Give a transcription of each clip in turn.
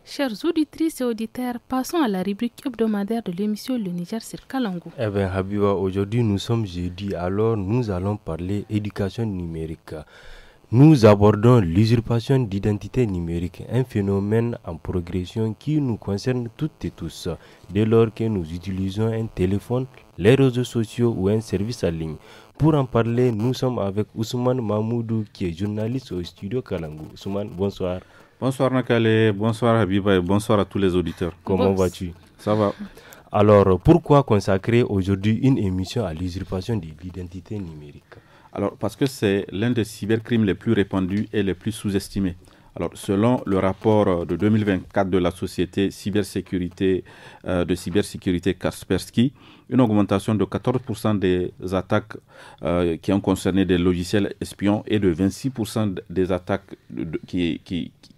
Chers auditrices et auditeurs, passons à la rubrique hebdomadaire de l'émission Le Niger sur Kalangu. Eh bien, Habiba, aujourd'hui nous sommes jeudi, alors nous allons parler éducation numérique. Nous abordons l'usurpation d'identité numérique, un phénomène en progression qui nous concerne toutes et tous, dès lors que nous utilisons un téléphone, les réseaux sociaux ou un service en ligne. Pour en parler, nous sommes avec Ousmane Mahmoudou, qui est journaliste au studio Kalangu. Ousmane, bonsoir. Bonsoir Nakale, bonsoir Habiba et bonsoir à tous les auditeurs. Comment vas-tu? Ça va. Alors, pourquoi consacrer aujourd'hui une émission à l'usurpation de l'identité numérique? Alors, parce que c'est l'un des cybercrimes les plus répandus et les plus sous-estimés. Alors, selon le rapport de 2024 de la société de cybersécurité Kaspersky, une augmentation de 14% des attaques qui ont concerné des logiciels espions et de 26% des attaques qui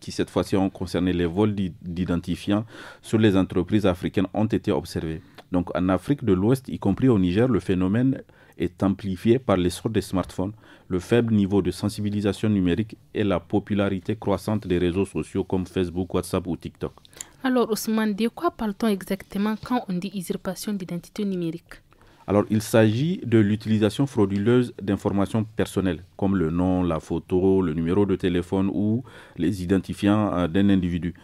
cette fois-ci ont concerné les vols d'identifiants sur les entreprises africaines ont été observées. Donc, en Afrique de l'Ouest, y compris au Niger, le phénomène est amplifié par l'essor des smartphones, le faible niveau de sensibilisation numérique et la popularité croissante des réseaux sociaux comme Facebook, WhatsApp ou TikTok. Alors Ousmane, de quoi parle-t-on exactement quand on dit usurpation d'identité numérique? Alors, il s'agit de l'utilisation frauduleuse d'informations personnelles, comme le nom, la photo, le numéro de téléphone ou les identifiants d'un individu,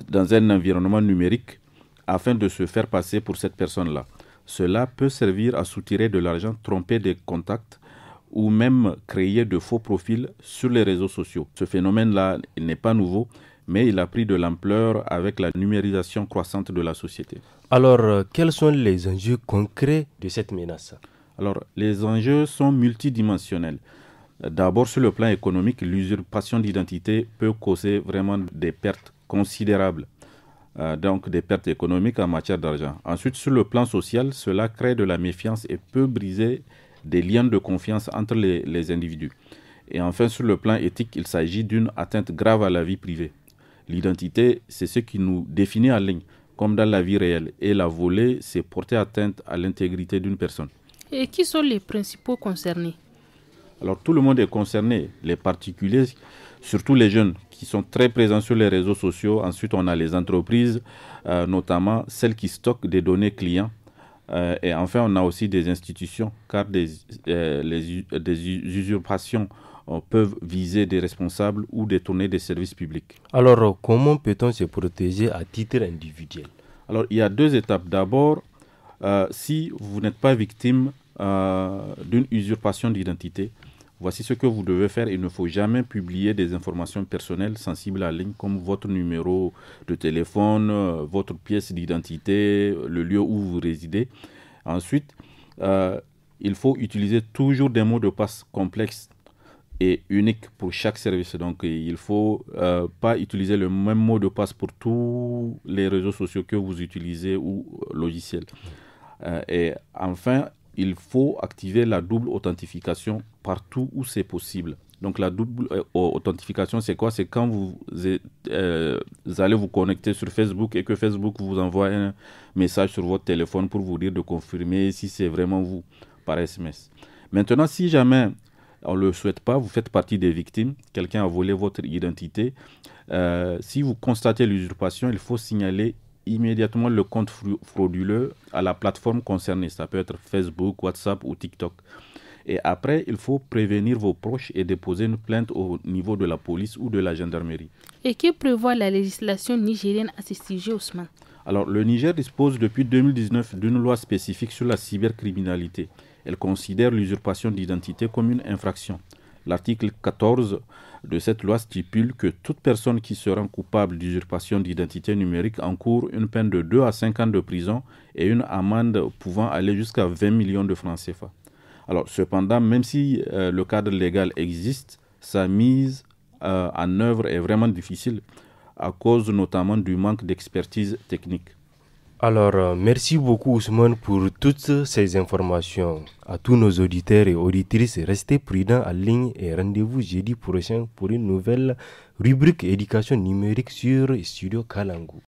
dans un environnement numérique, afin de se faire passer pour cette personne-là. Cela peut servir à soutirer de l'argent, tromper des contacts ou même créer de faux profils sur les réseaux sociaux. Ce phénomène-là n'est pas nouveau, mais il a pris de l'ampleur avec la numérisation croissante de la société. Alors, quels sont les enjeux concrets de cette menace? Alors, les enjeux sont multidimensionnels. D'abord, sur le plan économique, l'usurpation d'identité peut causer vraiment des pertes considérables. Donc des pertes économiques en matière d'argent. Ensuite, sur le plan social, cela crée de la méfiance et peut briser des liens de confiance entre les individus. Et enfin, sur le plan éthique, il s'agit d'une atteinte grave à la vie privée. L'identité, c'est ce qui nous définit en ligne, comme dans la vie réelle. Et la voler, c'est porter atteinte à l'intégrité d'une personne. Et qui sont les principaux concernés? Alors, tout le monde est concerné, les particuliers, surtout les jeunes qui sont très présents sur les réseaux sociaux. Ensuite, on a les entreprises, notamment celles qui stockent des données clients. Et enfin, on a aussi des institutions, car des usurpations peuvent viser des responsables ou détourner des services publics. Alors, comment peut-on se protéger à titre individuel? Alors, il y a deux étapes. D'abord, si vous n'êtes pas victime d'une usurpation d'identité, voici ce que vous devez faire. Il ne faut jamais publier des informations personnelles sensibles en ligne comme votre numéro de téléphone, votre pièce d'identité, le lieu où vous résidez. Ensuite, il faut utiliser toujours des mots de passe complexes et uniques pour chaque service. Donc, il ne faut pas utiliser le même mot de passe pour tous les réseaux sociaux que vous utilisez ou logiciels. Et enfin, il faut activer la double authentification partout où c'est possible. Donc la double authentification, c'est quoi? C'est quand vous allez vous connecter sur Facebook et que Facebook vous envoie un message sur votre téléphone pour vous dire de confirmer si c'est vraiment vous par SMS. Maintenant, si jamais on ne le souhaite pas, vous faites partie des victimes, quelqu'un a volé votre identité, si vous constatez l'usurpation, il faut signaler immédiatement le compte frauduleux à la plateforme concernée. Ça peut être Facebook, WhatsApp ou TikTok. Et après, il faut prévenir vos proches et déposer une plainte au niveau de la police ou de la gendarmerie. Et que prévoit la législation nigérienne à ce sujet, Ousmane? Alors, le Niger dispose depuis 2019 d'une loi spécifique sur la cybercriminalité. Elle considère l'usurpation d'identité comme une infraction. L'article 14 de cette loi stipule que toute personne qui se rend coupable d'usurpation d'identité numérique encourt une peine de 2 à 5 ans de prison et une amende pouvant aller jusqu'à 20 millions de francs CFA. Alors, cependant, même si le cadre légal existe, sa mise en œuvre est vraiment difficile à cause notamment du manque d'expertise technique. Alors, merci beaucoup Ousmane pour toutes ces informations. À tous nos auditeurs et auditrices, restez prudents en ligne et rendez-vous jeudi prochain pour une nouvelle rubrique éducation numérique sur Studio Kalangu.